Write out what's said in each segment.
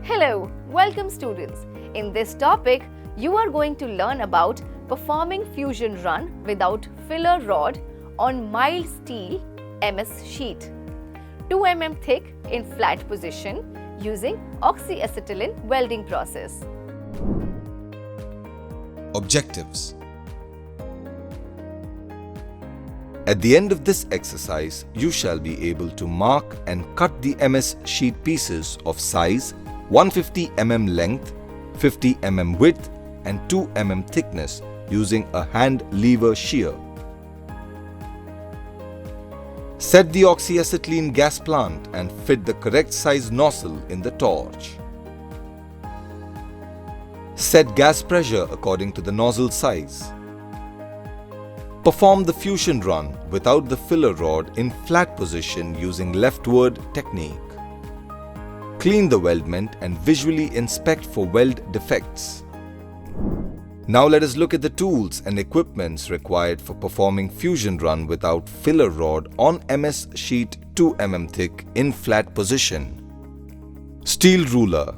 Hello, welcome students. In this topic, you are going to learn about performing fusion run without filler rod on mild steel MS sheet, 2 mm thick in flat position using Oxy-Acetylene Welding process. Objectives. At the end of this exercise, you shall be able to mark and cut the MS sheet pieces of size 150 mm length, 50 mm width and 2 mm thickness using a hand lever shear. Set the oxyacetylene gas plant and fit the correct size nozzle in the torch. Set gas pressure according to the nozzle size. Perform the fusion run without the filler rod in flat position using leftward technique. Clean the weldment and visually inspect for weld defects. Now let us look at the tools and equipments required for performing fusion run without filler rod on MS sheet 2 mm thick in flat position. Steel ruler,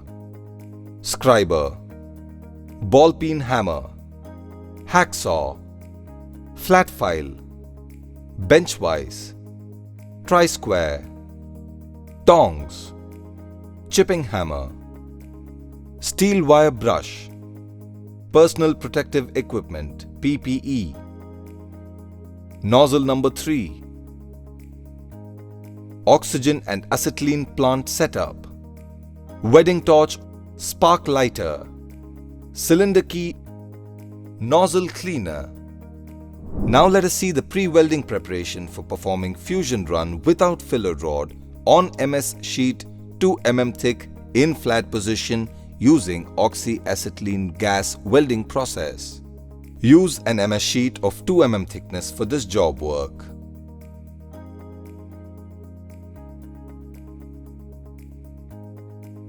scriber, ball peen hammer, hacksaw, flat file, bench vise, tri-square, tongs, chipping hammer, steel wire brush, personal protective equipment PPE, nozzle number 3, oxygen and acetylene plant setup, wedding torch, spark lighter, cylinder key, nozzle cleaner. Now let us see the pre-welding preparation for performing fusion run without filler rod on MS sheet 2 mm thick in flat position using oxy-acetylene gas welding process. Use an MS sheet of 2 mm thickness for this job work.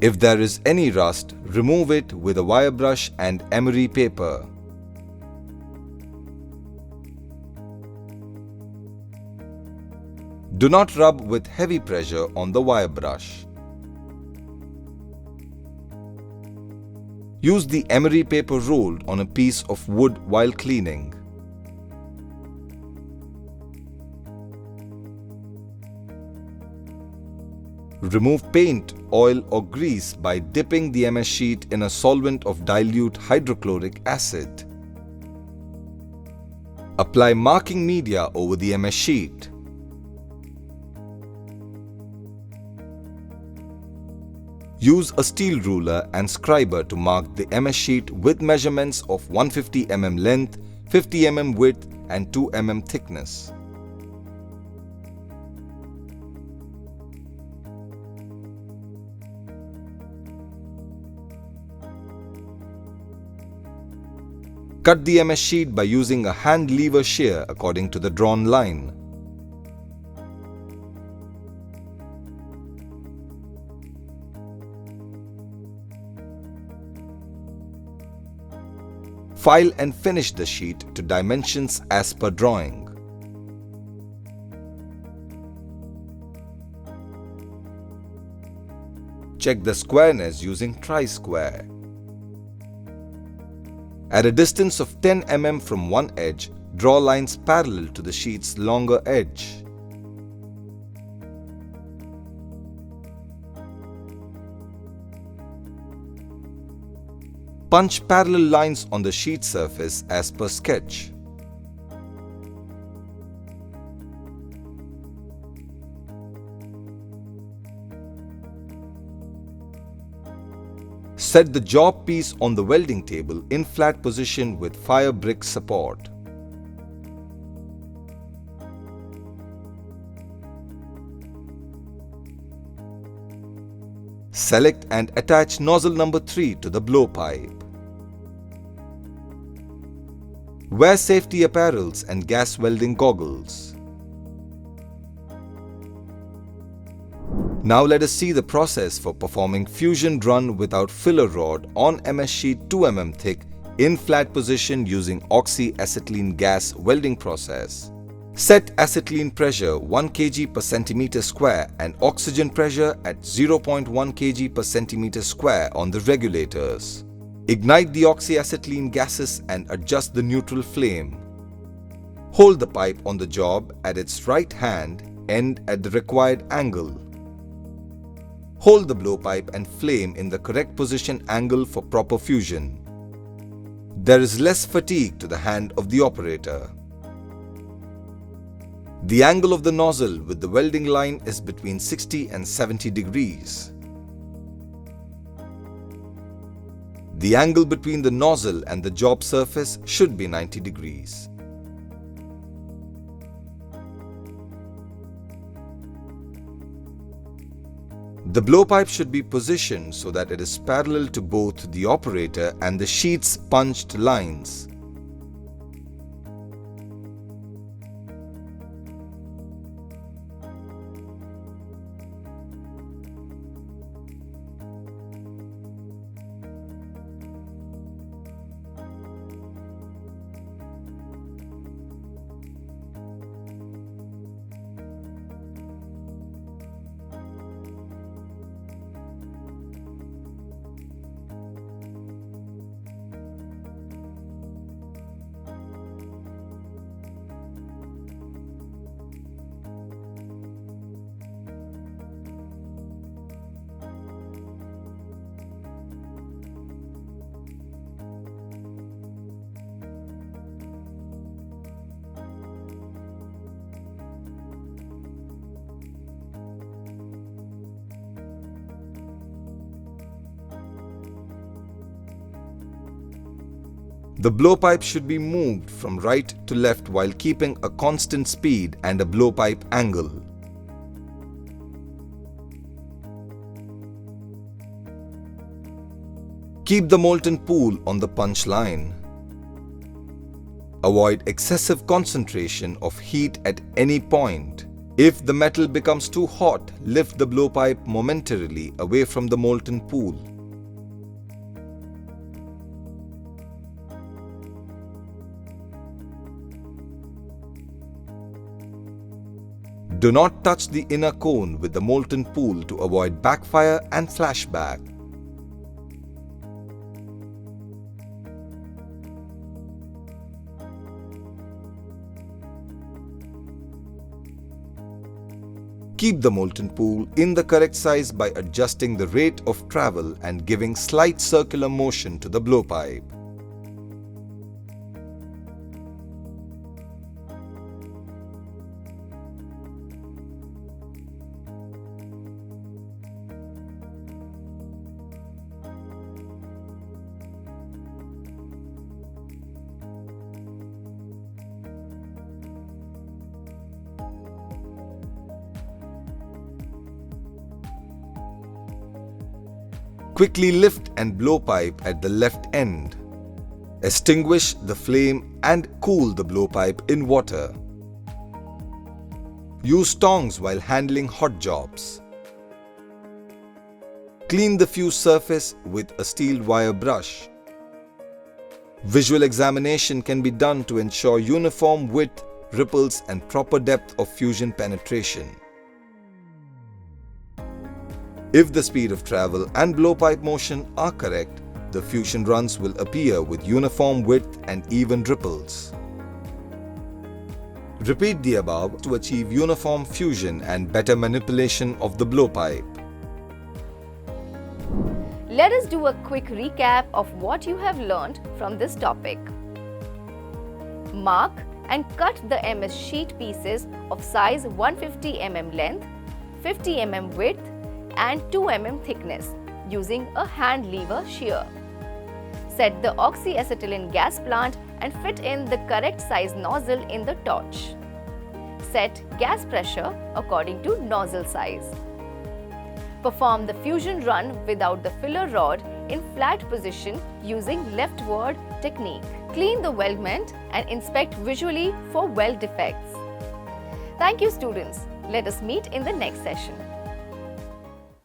If there is any rust, remove it with a wire brush and emery paper. Do not rub with heavy pressure on the wire brush. Use the emery paper rolled on a piece of wood while cleaning. Remove paint, oil or grease by dipping the MS sheet in a solvent of dilute hydrochloric acid. Apply marking media over the MS sheet. Use a steel ruler and scriber to mark the MS sheet with measurements of 150 mm length, 50 mm width and 2 mm thickness. Cut the MS sheet by using a hand lever shear according to the drawn line. File and finish the sheet to dimensions as per drawing. Check the squareness using tri-square. At a distance of 10 mm from one edge, draw lines parallel to the sheet's longer edge. Punch parallel lines on the sheet surface as per sketch. Set the job piece on the welding table in flat position with fire brick support. Select and attach nozzle number 3 to the blowpipe. Wear safety apparels and gas welding goggles. Now let us see the process for performing fusion run without filler rod on MS sheet 2 mm thick in flat position using oxy-acetylene gas welding process. Set acetylene pressure 1 kg per centimeter square and oxygen pressure at 0.1 kg per centimeter square on the regulators. Ignite the oxy-acetylene gases and adjust the neutral flame. Hold the pipe on the job at its right hand end at the required angle. Hold the blowpipe and flame in the correct position angle for proper fusion. There is less fatigue to the hand of the operator. The angle of the nozzle with the welding line is between 60 and 70 degrees. The angle between the nozzle and the job surface should be 90 degrees. The blowpipe should be positioned so that it is parallel to both the operator and the sheet's punched lines. The blowpipe should be moved from right to left while keeping a constant speed and a blowpipe angle. Keep the molten pool on the punch line. Avoid excessive concentration of heat at any point. If the metal becomes too hot, lift the blowpipe momentarily away from the molten pool. Do not touch the inner cone with the molten pool to avoid backfire and flashback. Keep the molten pool in the correct size by adjusting the rate of travel and giving slight circular motion to the blowpipe. Quickly lift and blowpipe at the left end. Extinguish the flame and cool the blowpipe in water. Use tongs while handling hot jobs. Clean the fuse surface with a steel wire brush. Visual examination can be done to ensure uniform width, ripples, and proper depth of fusion penetration. If the speed of travel and blowpipe motion are correct, the fusion runs will appear with uniform width and even ripples. Repeat the above to achieve uniform fusion and better manipulation of the blowpipe. Let us do a quick recap of what you have learned from this topic. Mark and cut the MS sheet pieces of size 150 mm length, 50 mm width, and 2 mm thickness using a hand lever shear. Set the oxy-acetylene gas plant and fit in the correct size nozzle in the torch. Set gas pressure according to nozzle size. Perform the fusion run without the filler rod in flat position using leftward technique. Clean the weldment and inspect visually for weld defects. Thank you, students. Let us meet in the next session.